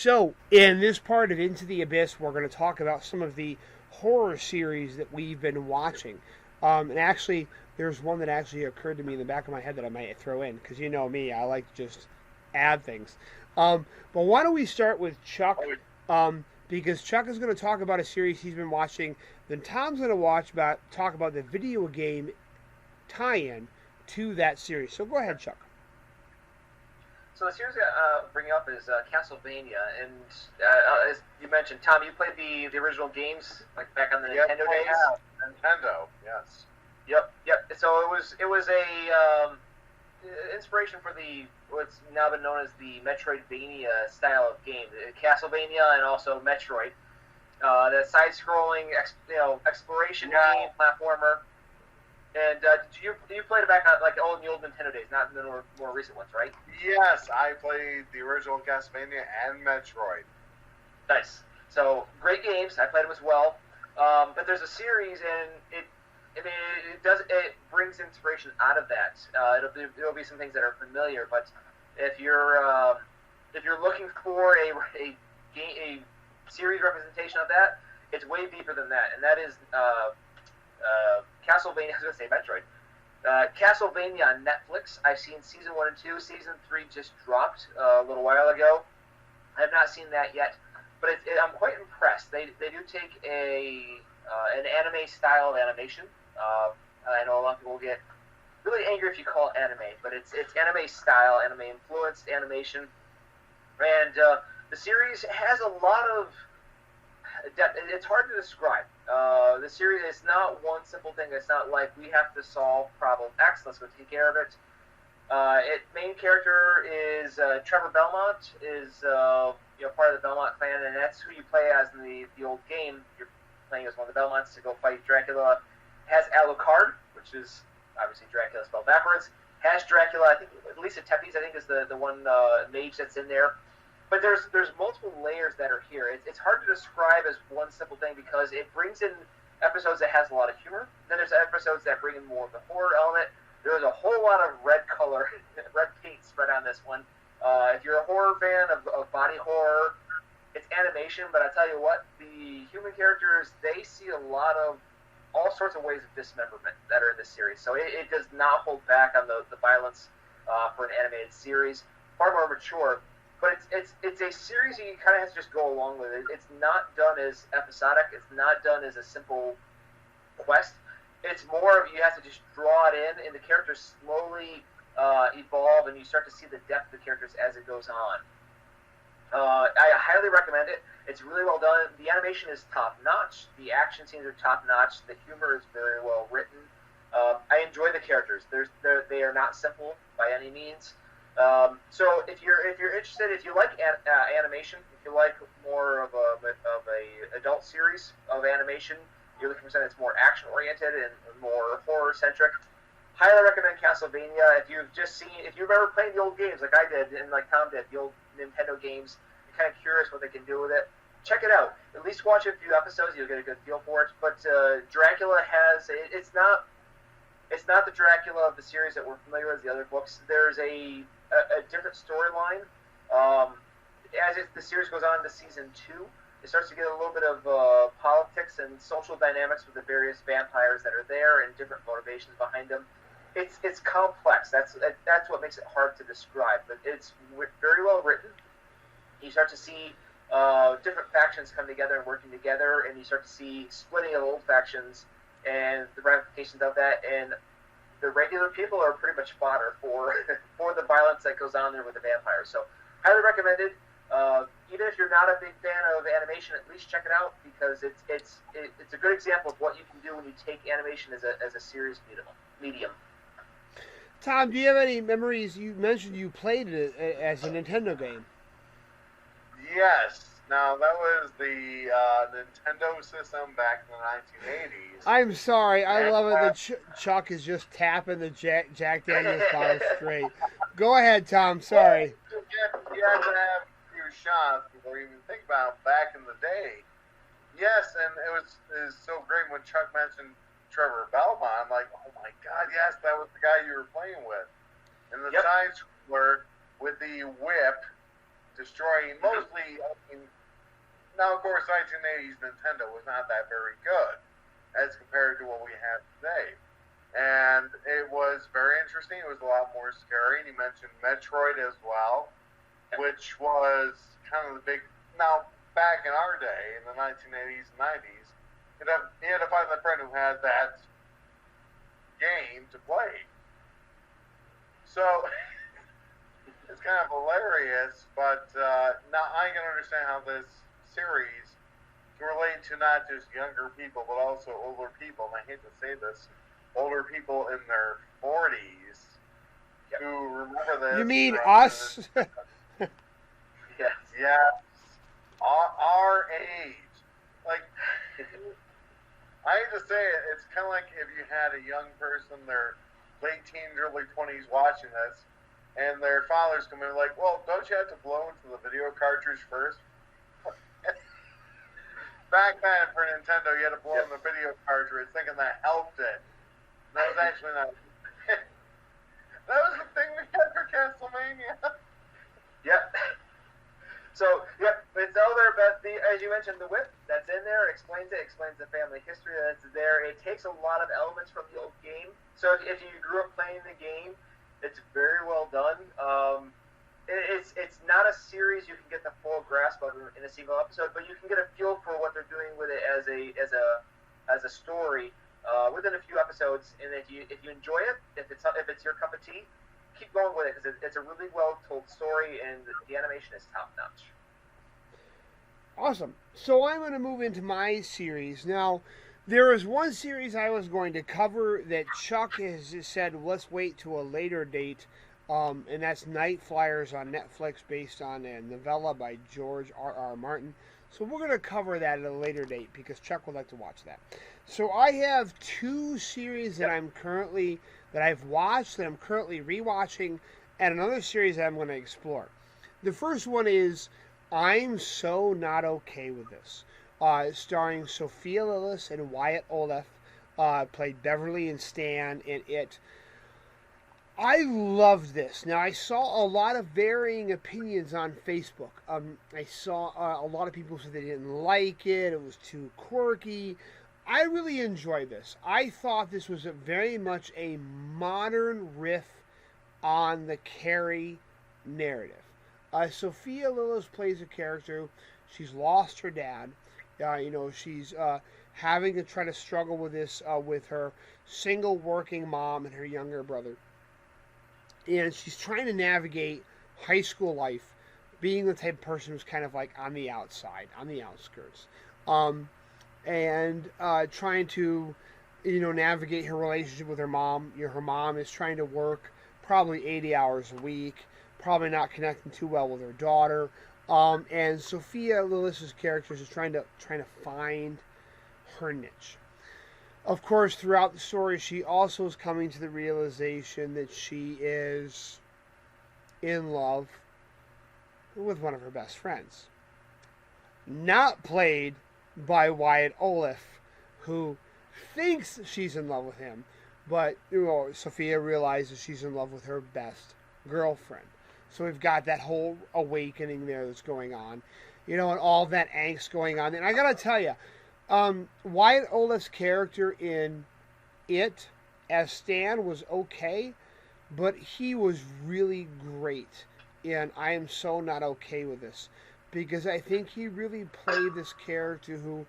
So, in this part of Into the Abyss, we're going to talk about some of the horror series that we've been watching. And actually, there's one that actually occurred to me in the back of my head that I might throw in, because you know me, I like to just add things. But why don't we start with Chuck? Because Chuck is going to talk about a series he's been watching. Then Tom's going to talk about the video game tie-in to that series. So go ahead, Chuck. So the series bringing up is Castlevania, and as you mentioned, Tom, you played the original games like back on the Nintendo days. Yeah, Nintendo, yes. Yep. So it was a inspiration for what's now been known as the Metroidvania style of game, Castlevania and also Metroid. The side-scrolling, exploration game platformer. And you played it back on like in the old Nintendo days, not in the more recent ones, right? Yes, I played the original Castlevania and Metroid. Nice. So great games. I played them as well. But there's a series, and it brings inspiration out of that. It'll be some things that are familiar, but if you're looking for a series representation of that, it's way deeper than that, and that is Castlevania. I was going to say Metroid. Castlevania on Netflix. I've seen season 1 and 2. Season 3 just dropped a little while ago. I have not seen that yet, but I'm quite impressed. They do take an anime style of animation. I know a lot of people get really angry if you call it anime, but it's anime style, anime influenced animation, and the series has a lot of depth. It's hard to describe. The series is not one simple thing. It's not like we have to solve problem X. Let's go take care of it. Main character is Trevor Belmont, is part of the Belmont clan, and that's who you play as in the old game. You're playing as one of the Belmonts to go fight Dracula. Has Alucard, which is obviously Dracula spelled backwards. Has Dracula, I think Lisa Tepes, I think, is the one mage that's in there. But there's multiple layers that are here. It's hard to describe as one simple thing because it brings in episodes that has a lot of humor. Then there's episodes that bring in more of the horror element. There's a whole lot of red color, red paint spread on this one. If you're a horror fan of body horror, it's animation, but I tell you what, the human characters, they see a lot of all sorts of ways of dismemberment that are in this series. So it does not hold back on the violence for an animated series. Far more mature. But it's a series you kind of have to just go along with it. It's not done as episodic. It's not done as a simple quest. It's more of you have to just draw it in, and the characters slowly evolve, and you start to see the depth of the characters as it goes on. I highly recommend it. It's really well done. The animation is top-notch. The action scenes are top-notch. The humor is very well written. I enjoy the characters. They are not simple by any means. So if you're interested, if you like animation, if you like more of a adult series of animation, you're looking for something that's more action-oriented and more horror-centric, highly recommend Castlevania. If you've ever played the old games like I did and like Tom did, the old Nintendo games, you're kind of curious what they can do with it, check it out. At least watch a few episodes, you'll get a good feel for it. But Dracula it's not the Dracula of the series that we're familiar with, the other books. There's a different storyline. As the series goes on to season 2, it starts to get a little bit of politics and social dynamics with the various vampires that are there and different motivations behind them. It's complex. That's what makes it hard to describe. But it's very well written. You start to see different factions come together and working together, and you start to see splitting of old factions and the ramifications of that. And the regular people are pretty much fodder for the violence that goes on there with the vampires. So, highly recommended. Even if you're not a big fan of animation, at least check it out because it's a good example of what you can do when you take animation as a serious medium. Tom, do you have any memories? You mentioned you played it as a Nintendo game. Yes. Now, that was the Nintendo system back in the 1980s. I'm sorry. I love it that Chuck is just tapping the Jack Daniels bottle straight. Go ahead, Tom. Sorry. You have to have a few shots before you even think about it back in the day. Yes, and it was so great when Chuck mentioned Trevor Belmont. I'm like, oh my God, yes, that was the guy you were playing with. And the side scroller with the whip destroying mostly. I mean, now, of course, 1980s Nintendo was not that very good as compared to what we have today. And it was very interesting. It was a lot more scary. And you mentioned Metroid as well, which was kind of the big. Now, back in our day, in the 1980s and 90s, you had to find the friend who had that game to play. So it's kind of hilarious, but now I can understand how this series can relate to not just younger people, but also older people. And I hate to say this, older people in their 40s who remember this. You mean us? Yes. Yes. Our age. Like, I hate to say it, it's kind of like if you had a young person, their late teens, early 20s watching this, and their fathers come in like, well, don't you have to blow into the video cartridge first? Back then, for Nintendo, you had to blow in the video cartridge, thinking that helped it. That was actually not. That was the thing we had for Castlevania. Yep. So, yep, it's all there, but as you mentioned, the whip that's in there explains the family history that's there. It takes a lot of elements from the old game. So if you grew up playing the game, it's very well done. It's not a series you can get the full grasp of in a single episode, but you can get a feel for what they're doing with it as a story within a few episodes. And if you enjoy it, if it's your cup of tea, keep going with it because it's a really well told story and the animation is top notch. Awesome. So I'm going to move into my series now. There is one series I was going to cover that Chuck has said let's wait to a later date. And that's Night Flyers on Netflix, based on a novella by George R.R. Martin. So we're going to cover that at a later date because Chuck would like to watch that. So I have two series that I've watched, that I'm currently rewatching, and another series that I'm going to explore. The first one is I'm So Not Okay With This, starring Sophia Lillis and Wyatt Oleff, played Beverly and Stan in it. I loved this. Now, I saw a lot of varying opinions on Facebook. I saw a lot of people said they didn't like it. It was too quirky. I really enjoyed this. I thought this was very much a modern riff on the Carrie narrative. Sophia Lillis plays a character. She's lost her dad. She's having to try to struggle with this with her single working mom and her younger brother. And she's trying to navigate high school life, being the type of person who's kind of like on the outside, on the outskirts, and trying to, navigate her relationship with her mom. Her mom is trying to work probably 80 hours a week, probably not connecting too well with her daughter, and Sophia Lillis' character is trying to find her niche. Of course, throughout the story, she also is coming to the realization that she is in love with one of her best friends. Not played by Wyatt Oleff, who thinks she's in love with him, but Sophia realizes she's in love with her best girlfriend. So we've got that whole awakening there that's going on, and all that angst going on. And I gotta tell you, Wyatt Oleff's character in it as Stan was okay, but he was really great in I Am So Not Okay With This, because I think he really played this character who,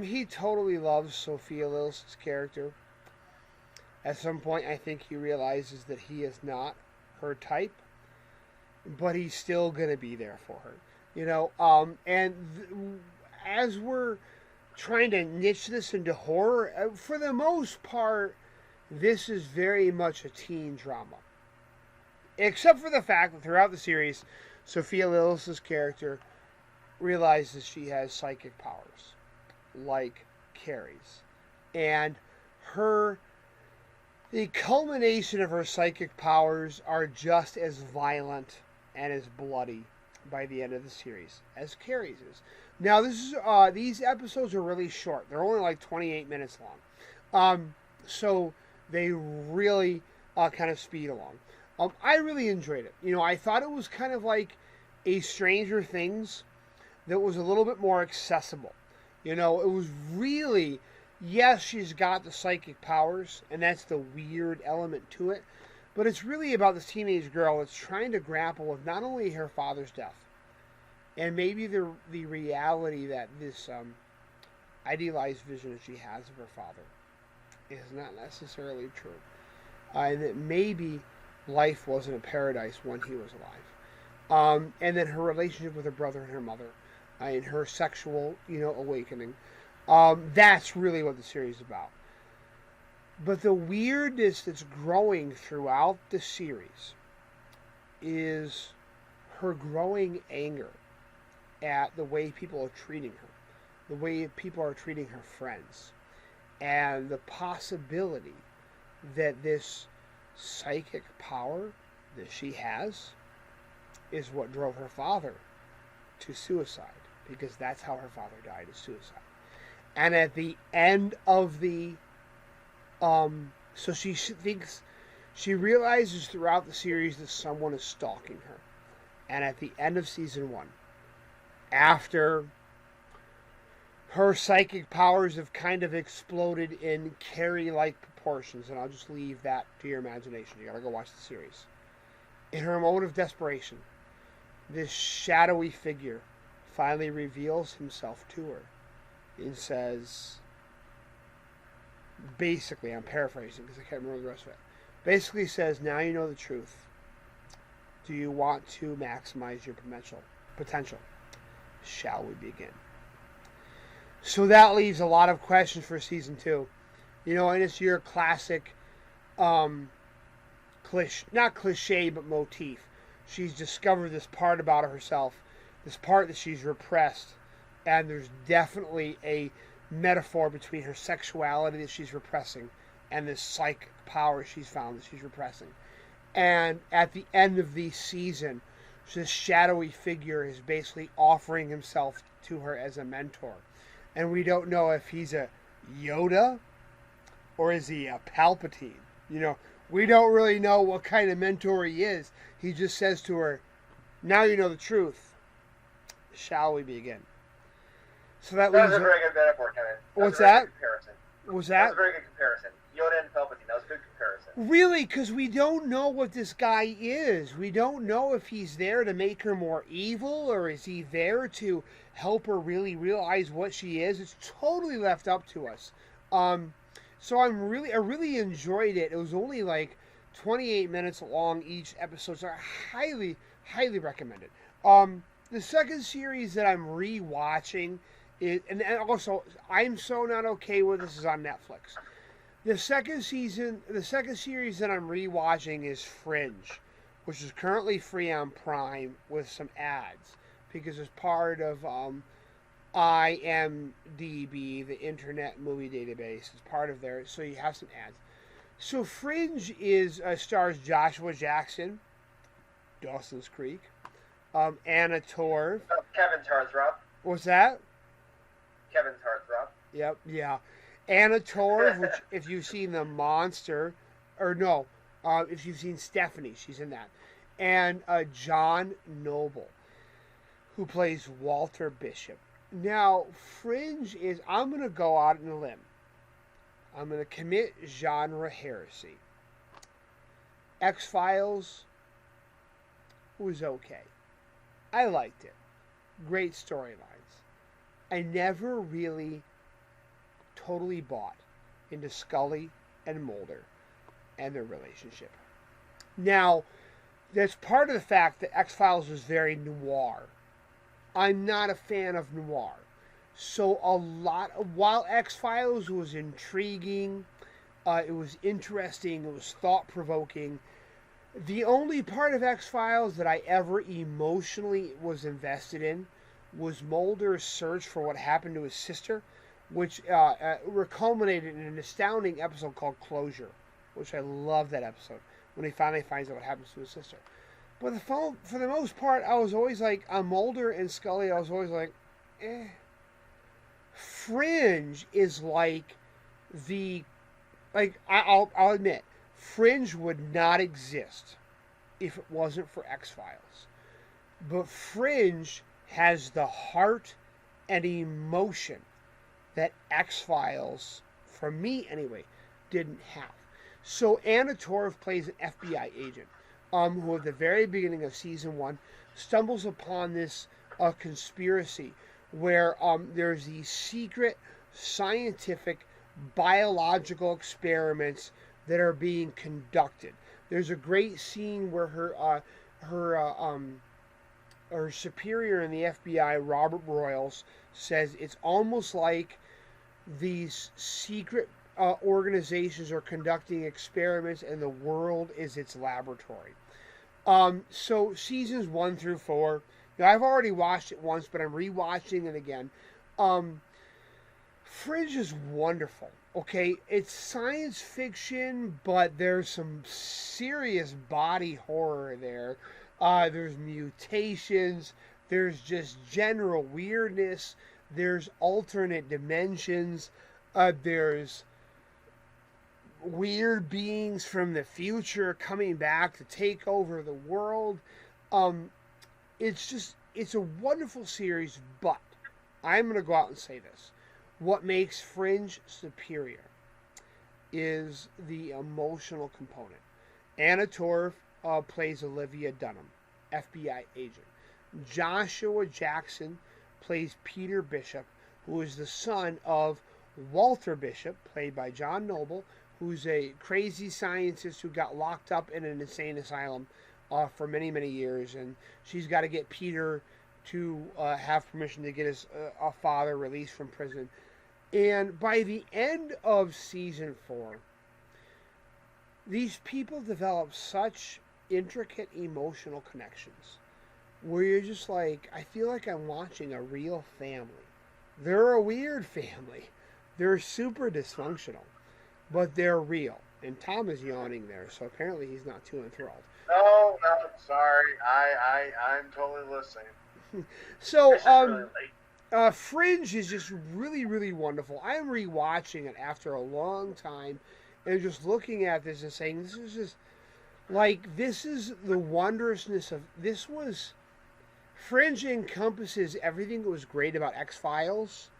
he totally loves Sophia Lillis' character. At some point, I think he realizes that he is not her type, but he's still going to be there for her, as we're trying to niche this into horror, for the most part, this is very much a teen drama. Except for the fact that throughout the series, Sophia Lillis' character realizes she has psychic powers, like Carrie's. And the culmination of her psychic powers are just as violent and as bloody by the end of the series as Carrie's is. Now, these episodes are really short. They're only like 28 minutes long. So they really kind of speed along. I really enjoyed it. I thought it was kind of like a Stranger Things that was a little bit more accessible. It was really, yes, she's got the psychic powers, and that's the weird element to it, but it's really about this teenage girl that's trying to grapple with not only her father's death, and maybe the reality that this idealized vision that she has of her father is not necessarily true. And that maybe life wasn't a paradise when he was alive. And then her relationship with her brother and her mother, and her sexual, awakening. That's really what the series is about. But the weirdness that's growing throughout the series is her growing anger at the way people are treating her, the way people are treating her friends, and the possibility that this psychic power that she has is what drove her father to suicide, because that's how her father died, is suicide. And at the end of the so she realizes throughout the series that someone is stalking her. And at the end of season 1, after her psychic powers have kind of exploded in Carrie-like proportions, and I'll just leave that to your imagination. You gotta go watch the series. In her moment of desperation, this shadowy figure finally reveals himself to her and says, basically, I'm paraphrasing because I can't remember the rest of it, basically says, now you know the truth. Do you want to maximize your potential? Shall we begin? So that leaves a lot of questions for season 2. And it's your classic, not cliche, but motif. She's discovered this part about herself, this part that she's repressed, and there's definitely a metaphor between her sexuality that she's repressing and this psychic power she's found that she's repressing. And at the end of the season, this shadowy figure is basically offering himself to her as a mentor. And we don't know if he's a Yoda or is he a Palpatine. We don't really know what kind of mentor he is. He just says to her, now you know the truth. Shall we begin? So that was a very good metaphor, Kevin. What's that? Was that? That was a very good comparison. Yoda and Palpatine. That was a good comparison. Really, because we don't know what this guy is. We don't know if he's there to make her more evil, or is he there to help her really realize what she is. It's totally left up to us. So I really enjoyed it. It was only like 28 minutes long each episode, so I highly recommend it. The second series that I'm rewatching is, and also I'm so not okay with this, is on Netflix. The second series that I'm rewatching is Fringe, which is currently free on Prime with some ads because it's part of IMDb, the Internet Movie Database. It's part of there, so you have some ads. So Fringe stars Joshua Jackson, Dawson's Creek, Anna Torv. Kevin Tarthrop. What's that? Kevin Tarthrop. Yep, yeah. Anna Torv, which if you've seen The Monster, if you've seen Stephanie, she's in that. And John Noble, who plays Walter Bishop. Now, Fringe is, I'm going to go out on a limb. I'm going to commit genre heresy. X-Files was okay. I liked it. Great storylines. I never really totally bought into Scully and Mulder and their relationship. Now, that's part of the fact that X-Files was very noir. I'm not a fan of noir. So while X-Files was intriguing, it was interesting, it was thought-provoking, the only part of X-Files that I ever emotionally was invested in was Mulder's search for what happened to his sister, which culminated in an astounding episode called Closure, which I love that episode, when he finally finds out what happens to his sister. But for the most part, I was always like, on Mulder and Scully, I was always like, eh. Fringe is I'll admit, Fringe would not exist if it wasn't for X-Files. But Fringe has the heart and emotion that X-Files, for me anyway, didn't have. So Anna Torv plays an FBI agent who at the very beginning of season 1 stumbles upon this conspiracy where there's these secret scientific biological experiments that are being conducted. There's a great scene where her superior in the FBI, Robert Broyles, says it's almost like these secret organizations are conducting experiments and the world is its laboratory. So seasons 1 through 4, now I've already watched it once, but I'm rewatching it again. Fringe is wonderful. Okay, it's science fiction, but there's some serious body horror there. There's mutations. There's just general weirdness. There's alternate dimensions. There's weird beings from the future coming back to take over the world. It's a wonderful series, but I'm going to go out and say this. What makes Fringe superior is the emotional component. Anna Torv plays Olivia Dunham, FBI agent. Joshua Jackson plays Peter Bishop, who is the son of Walter Bishop, played by John Noble, who's a crazy scientist who got locked up in an insane asylum for many, many years. And she's got to get Peter to have permission to get his father released from prison. And by the end of season 4, these people develop such intricate emotional connections where you're just like, I feel like I'm watching a real family. They're a weird family. They're super dysfunctional, but they're real. And Tom is yawning there, so apparently he's not too enthralled. No, sorry. I'm totally listening. So, Fringe is just really, really wonderful. I'm rewatching it after a long time and just looking at this and saying, this is just, like, this is the wondrousness of, this was, Fringe encompasses everything that was great about X-Files,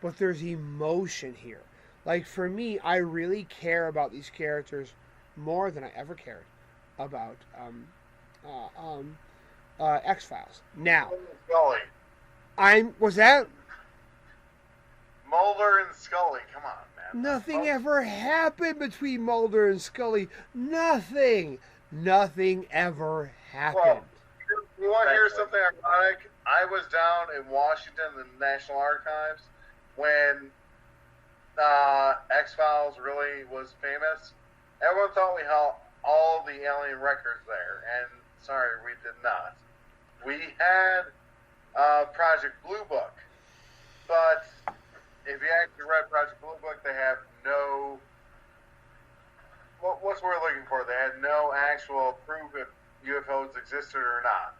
but there's emotion here. Like, for me, I really care about these characters more than I ever cared about X-Files. Now, Scully. Was that? Mulder and Scully, come on, man. Nothing ever happened between Mulder and Scully. Nothing ever happened. Well, you want to hear something ironic? I was down in Washington, the National Archives, when X-Files really was famous. Everyone thought we had all the alien records there, and sorry, we did not. We had Project Blue Book, but if you actually read Project Blue Book, they have no. What's the word we're looking for? They had no actual proof if UFOs existed or not.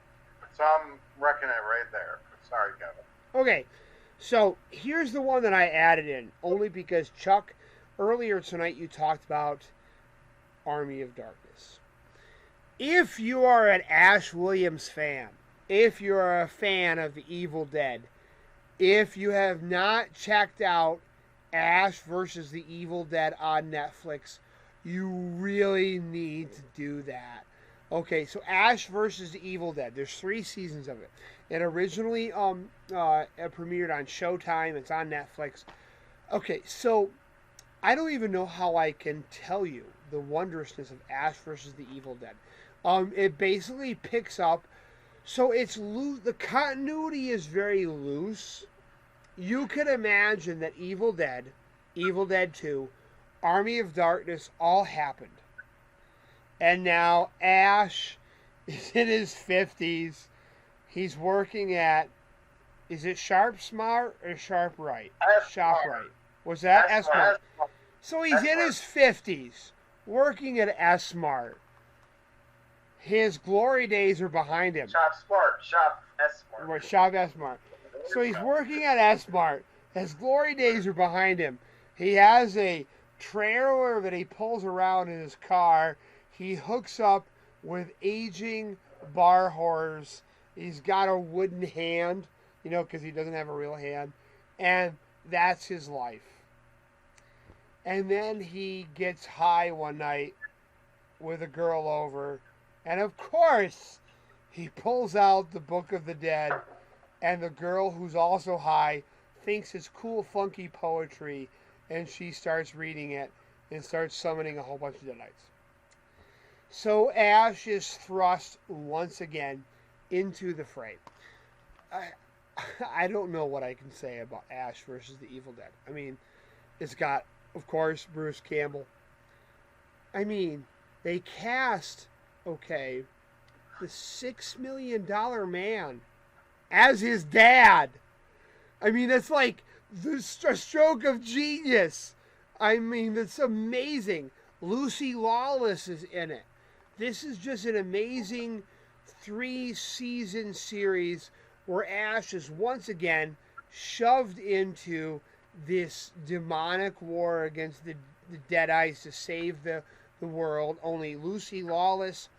So I'm wrecking it right there. Sorry, Kevin. Okay, so here's the one that I added in, only because Chuck, earlier tonight you talked about Army of Darkness. If you are an Ash Williams fan, if you're a fan of The Evil Dead, if you have not checked out Ash versus the Evil Dead on Netflix, you really need to do that. Okay, so Ash versus the Evil Dead. There's 3 seasons of it. It originally premiered on Showtime. It's on Netflix. Okay, so I don't even know how I can tell you the wondrousness of Ash versus the Evil Dead. It basically picks up, so it's loose. The continuity is very loose. You could imagine that Evil Dead 2, Army of Darkness all happened. And now Ash is in his 50s. He's working at, is it Sharp Smart or Sharp Right? Sharp Right. Was that S-Mart? So he's in his 50s, working at S-Mart. His glory days are behind him. Shop S-Mart. Right, Shop S-Mart. So he's working at S-Mart. His glory days are behind him. He has a trailer that he pulls around in his car. He hooks up with aging bar whores He's got a wooden hand, because he doesn't have a real hand. And that's his life. And then he gets high one night with a girl over. And of course, he pulls out the Book of the Dead. And the girl, who's also high, thinks it's cool, funky poetry. And she starts reading it and starts summoning a whole bunch of Deadites. So Ash is thrust once again into the fray. I don't know what I can say about Ash versus the Evil Dead. I mean, it's got, of course, Bruce Campbell. I mean, they cast, the $6 million man as his dad. I mean, that's like the stroke of genius. I mean, that's amazing. Lucy Lawless is in it. This is just an amazing 3-season series where Ash is once again shoved into this demonic war against the Deadites to save the world. Only Lucy Lawless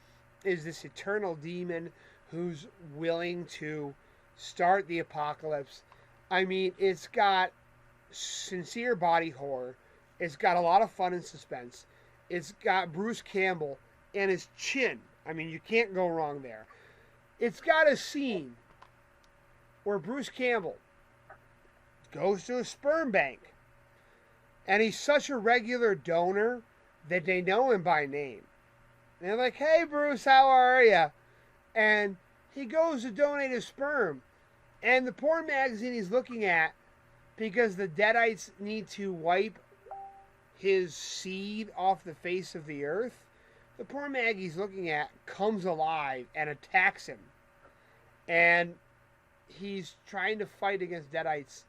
is this eternal demon who's willing to start the apocalypse. I mean, it's got sincere body horror. It's got a lot of fun and suspense. It's got Bruce Campbell and his chin. I mean, you can't go wrong there. It's got a scene where Bruce Campbell goes to a sperm bank. And he's such a regular donor that they know him by name. And they're like, "Hey, Bruce, how are you?" And he goes to donate his sperm. And the porn magazine he's looking at, because the Deadites need to wipe his seed off the face of the earth, the porn mag he's looking at comes alive and attacks him. And he's trying to fight against Deadites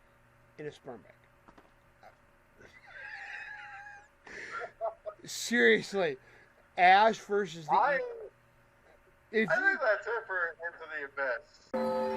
in a sperm bank. Seriously, Ash versus the... I think that's it for Into the Abyss.